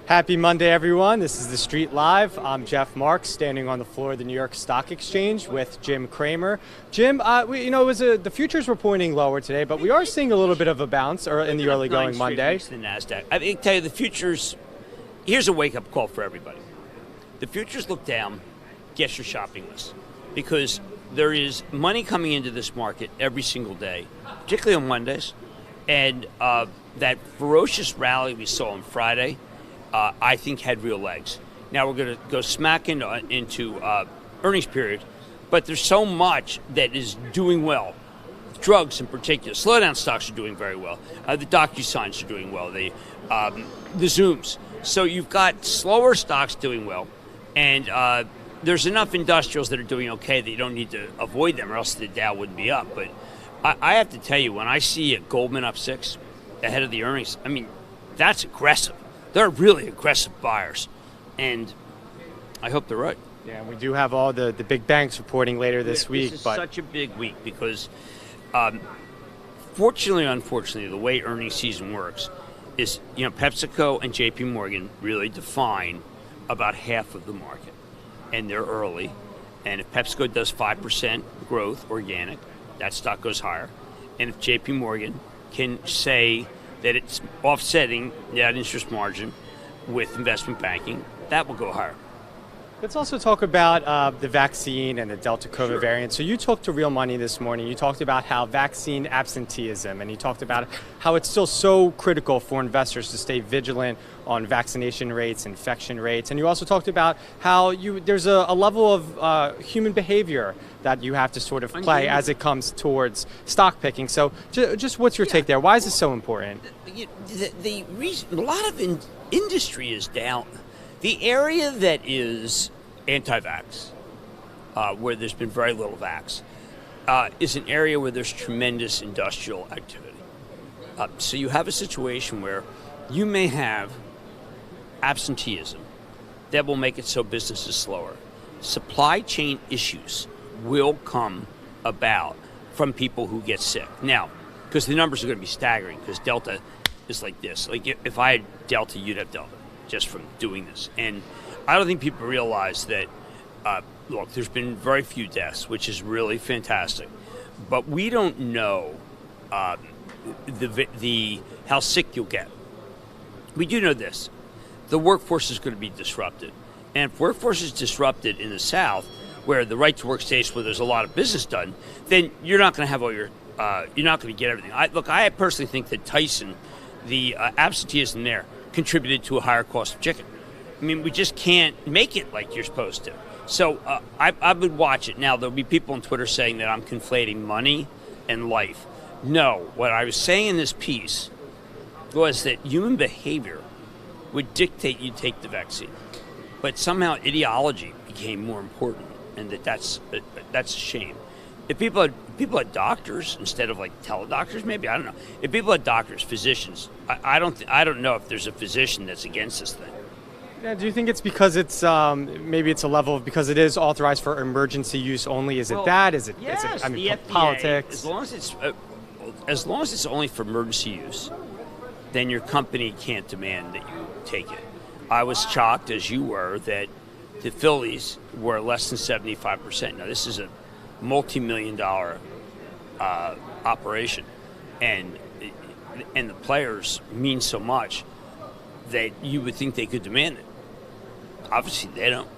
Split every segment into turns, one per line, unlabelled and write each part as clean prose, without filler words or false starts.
Happy Monday, everyone. This is The Street Live. I'm Jeff Marks, standing on the floor of the New York Stock Exchange with Jim Cramer. Jim, the futures were pointing lower today, but we are seeing a little bit of a bounce in the early going Monday.
The NASDAQ. I can tell you the futures, here's a wake-up call for everybody. The futures look down, get your shopping list, because there is money coming into this market every single day, particularly on Mondays, and that ferocious rally we saw on Friday, I think had real legs. Now we're going to go smack into earnings period, but there's so much that is doing well. Drugs in particular, slowdown stocks are doing very well. The DocuSigns are doing well. The Zooms. So you've got slower stocks doing well, and there's enough industrials that are doing okay that you don't need to avoid them, or else the Dow wouldn't be up. But I have to tell you, when I see a Goldman up 6 ahead of the earnings, I mean, that's aggressive. They're really aggressive buyers, and I hope they're right.
Yeah, we do have all the big banks reporting later this week.
This is such a big week because, fortunately or unfortunately, the way earnings season works is, PepsiCo and J.P. Morgan really define about half of the market, and they're early. And if PepsiCo does 5% growth organic, that stock goes higher. And if J.P. Morgan can say that it's offsetting net interest margin with investment banking, that will go higher.
Let's also talk about the vaccine and the Delta COVID
Sure.
variant. So you talked to Real Money this morning. You talked about how vaccine absenteeism, and you talked about how it's still so critical for investors to stay vigilant on vaccination rates, infection rates. And you also talked about how there's a level of human behavior that you have to sort of play as it comes towards stock picking. So just what's your take there? Why is this so important?
The reason, a lot of industry is down. The area that is anti-vax, where there's been very little vax, is an area where there's tremendous industrial activity. So you have a situation where you may have absenteeism that will make it so business is slower. Supply chain issues will come about from people who get sick. Now, because the numbers are going to be staggering, because Delta is like this. Like if I had Delta, you'd have Delta, just from doing this. And I don't think people realize that, look, there's been very few deaths, which is really fantastic. But we don't know how sick you'll get. We do know this. The workforce is going to be disrupted. And if workforce is disrupted in the South, where the right to work states where there's a lot of business done, then you're not going to have all your, you're not going to get everything. I personally think that Tyson, the absenteeism there, contributed to a higher cost of chicken. I mean, we just can't make it like you're supposed to. So I would watch it. Now, there'll be people on Twitter saying that I'm conflating money and life. No, what I was saying in this piece was that human behavior would dictate you take the vaccine. But somehow ideology became more important, and that's a shame. If people had doctors instead of like teledoctors, maybe, I don't know. If people had doctors, physicians, I don't know if there's a physician that's against this thing.
Yeah, do you think it's because it's maybe it's a level of, because it is authorized for emergency use only? Is it that? Is it?
Yes,
is it, I mean,
the FDA,
politics.
As long as it's only for emergency use, then your company can't demand that you take it. I was shocked, as you were, that the Phillies were less than 75%. Now, this is a multi-million-dollar operation, and the players mean so much that you would think they could demand it. Obviously, they don't.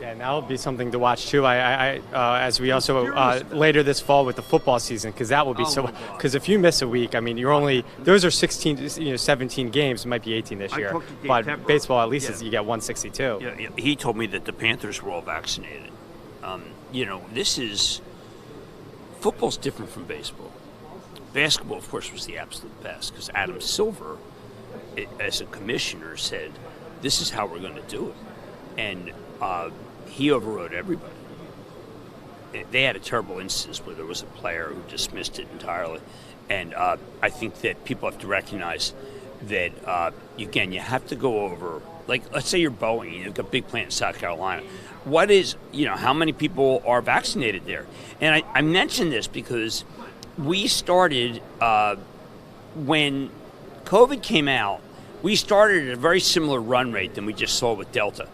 Yeah, and that'll be something to watch too. As we also later this fall with the football season, because that will be because if you miss a week, I mean, those are 17 games. It might be 18 this year, but baseball at least you get 162.
Yeah, he told me that the Panthers were all vaccinated. Football's different from baseball. Basketball, of course, was the absolute best because Adam Silver, as a commissioner, said, "This is how we're going to do it," and he overrode everybody. They had a terrible instance where there was a player who dismissed it entirely, and I think that people have to recognize that again, you have to go over. Like, let's say you're Boeing, you've got a big plant in South Carolina. What is, how many people are vaccinated there? And I mention this because we started when COVID came out. we started at a very similar run rate than we just saw with Delta.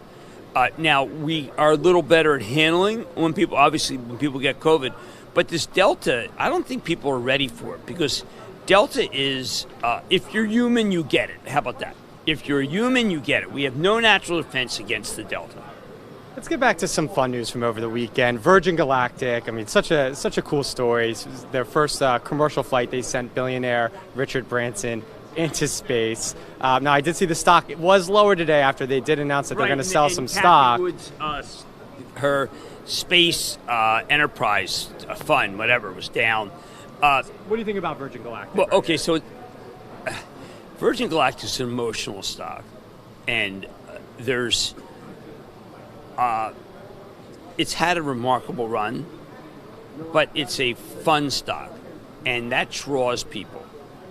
Now, we are a little better at handling when people get COVID, but this Delta, I don't think people are ready for it, because Delta is, if you're human, you get it. How about that? If you're a human, you get it. We have no natural defense against the Delta.
Let's get back to some fun news from over the weekend. Virgin Galactic, I mean, such a cool story. Their first commercial flight, they sent billionaire Richard Branson into space. Now, I did see the stock. It was lower today after they did announce that they're going to sell some stock.
Woods, her space enterprise fund, whatever, was down.
What do you think about Virgin Galactic?
Well, okay, so Virgin Galactic is an emotional stock, and there's it's had a remarkable run, but it's a fun stock, and that draws people.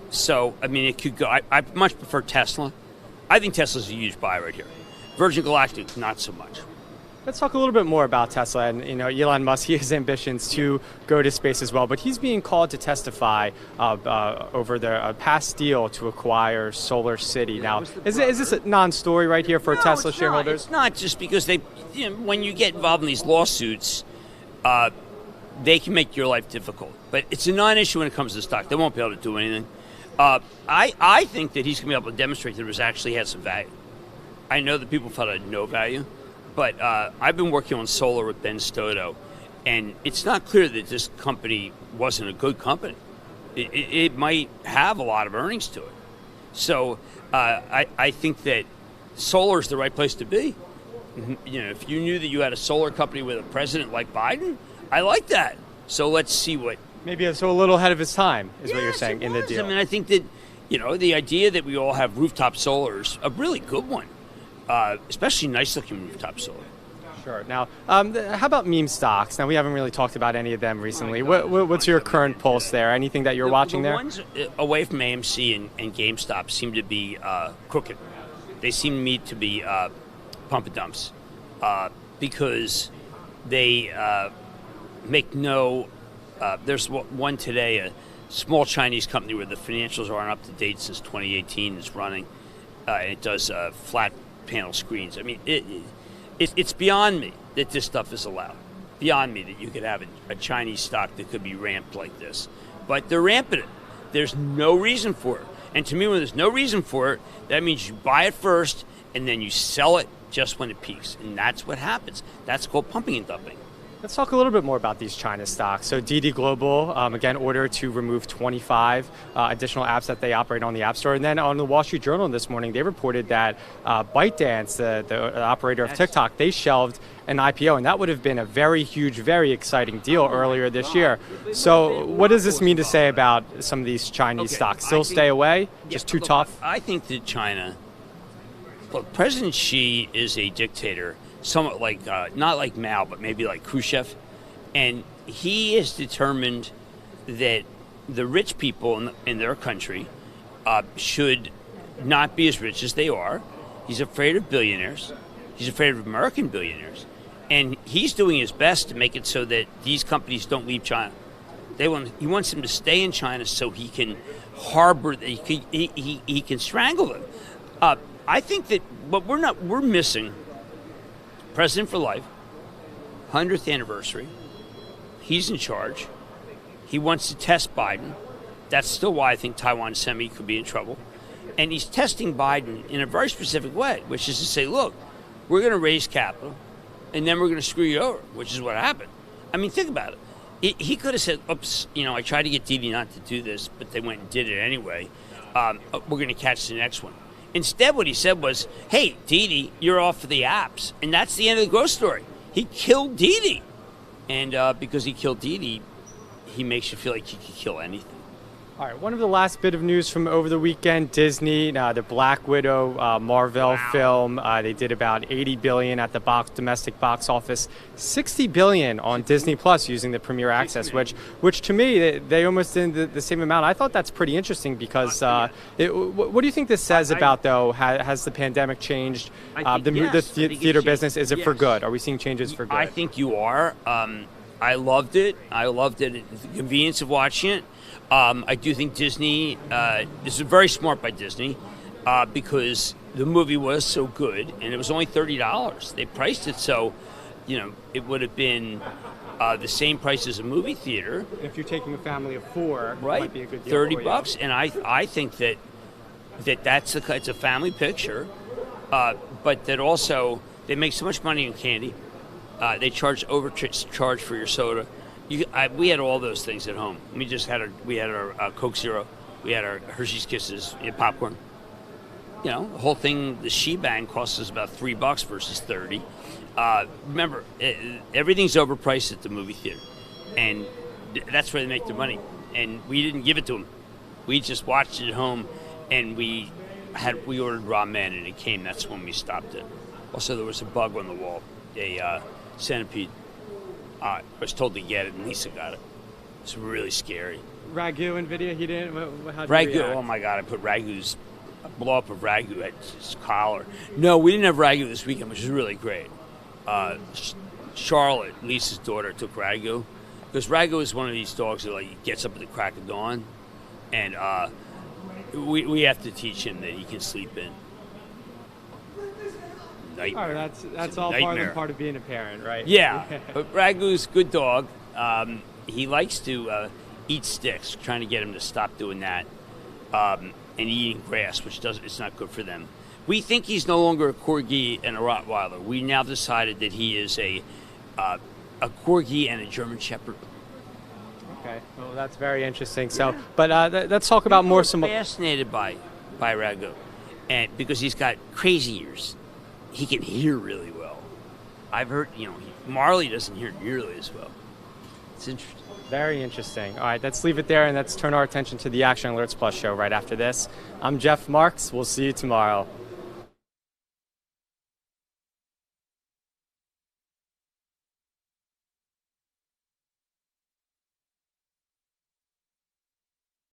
So, I mean, it could go. I much prefer Tesla. I think Tesla's a huge buy right here. Virgin Galactic, not so much.
Let's talk a little bit more about Tesla and Elon Musk. He has ambitions to go to space as well, but he's being called to testify over the past deal to acquire Solar City. Now, is this a non-story right here for Tesla shareholders?
It's not just because when you get involved in these lawsuits, they can make your life difficult. But it's a non-issue when it comes to the stock. They won't be able to do anything. I think that he's going to be able to demonstrate that it actually has some value. I know that people thought it had no value, but I've been working on solar with Ben Stoto, and it's not clear that this company wasn't a good company. It might have a lot of earnings to it. So I think that solar is the right place to be. If you knew that you had a solar company with a president like Biden, I like that. So let's see what.
Maybe it's a little ahead of his time, is what you're saying in the deal.
I mean, I think that, the idea that we all have rooftop solar is a really good one, especially nice-looking rooftop solar.
Sure. Now, how about meme stocks? Now, we haven't really talked about any of them recently. What's your current pulse there? Anything that you're watching there?
The ones away from AMC and GameStop seem to be crooked. They seem to me to be pump and dumps because they make no... there's one today, a small Chinese company where the financials aren't up to date since 2018 is running. And it does flat panel screens. I mean, it's beyond me that this stuff is allowed. Beyond me that you could have a Chinese stock that could be ramped like this. But they're ramping it. There's no reason for it. And to me, when there's no reason for it, that means you buy it first and then you sell it just when it peaks. And that's what happens. That's called pumping and dumping.
Let's talk a little bit more about these China stocks. So DD Global, again, ordered to remove 25 additional apps that they operate on the App Store. And then on the Wall Street Journal this morning, they reported that ByteDance, the operator of TikTok, they shelved an IPO. And that would have been a very huge, very exciting deal earlier this year. So what does this mean to say about some of these Chinese stocks? Still stay away? Just too tough?
I think that China, look, President Xi is a dictator. Somewhat like, not like Mao, but maybe like Khrushchev. And he is determined that the rich people in their country should not be as rich as they are. He's afraid of billionaires. He's afraid of American billionaires. And he's doing his best to make it so that these companies don't leave China. He wants them to stay in China so he can harbor, he can strangle them. I think that we're missing President for life, 100th anniversary. He's in charge. He wants to test Biden. That's still why I think Taiwan Semi could be in trouble. And he's testing Biden in a very specific way, which is to say, look, we're going to raise capital, and then we're going to screw you over, which is what happened. I mean, think about it. He could have said, oops, I tried to get Didi not to do this, but they went and did it anyway. We're going to catch the next one. Instead, what he said was, hey, Didi, you're off for the apps. And that's the end of the growth story. He killed Didi. And because he killed Didi, he makes you feel like he could kill anything.
All right, one of the last bit of news from over the weekend, Disney, the Black Widow Marvel film, they did about $80 billion at the domestic box office, $60 billion on Disney Plus using the Premier Access, which to me, they almost did the same amount. I thought that's pretty interesting because what do you think this says about, though, has the pandemic changed the theater business? Is it for good? Are we seeing changes for good?
I think you are. I loved it. The convenience of watching it. I do think Disney, this is very smart by Disney. because the movie was so good, and it was only $30. They priced it so, it would have been the same price as a movie theater.
If you're taking a family of 4,
right,
it might be a good deal.
$30, and I think that's it's a family picture, but that also they make so much money in candy. They overcharge for your soda. We had all those things at home. We had our Coke Zero, we had our Hershey's Kisses, we had popcorn. The whole thing, the shebang, costs us about $3 versus $30. Remember, everything's overpriced at the movie theater, and that's where they make their money. And we didn't give it to them. We just watched it at home, and we ordered ramen, and it came. That's when we stopped it. Also, there was a bug on the wall, a centipede. I was told to get it, and Lisa got it. It's really scary.
Ragu and video, he didn't. How'd you
Ragu,
react?
oh my God! I put a blow up of Ragu at his collar. No, we didn't have Ragu this weekend, which is really great. Charlotte, Lisa's daughter, took Ragu because Ragu is one of these dogs that gets up at the crack of dawn, and we have to teach him that he can sleep in. Nightmare.
All right, that's all part of being a parent, right?
Yeah, but Ragu's a good dog. He likes to eat sticks, trying to get him to stop doing that, and eating grass, which it's not good for them. We think he's no longer a Corgi and a Rottweiler. We now decided that he is a Corgi and a German Shepherd.
Okay, well, that's very interesting. So, but let's talk about more.
I'm fascinated by Ragu, and because he's got crazy ears, he can hear really well. I've heard, Marley doesn't hear nearly as well. It's interesting.
Very interesting. All right, let's leave it there, and let's turn our attention to the Action Alerts Plus show right after this. I'm Jeff Marks. We'll see you tomorrow.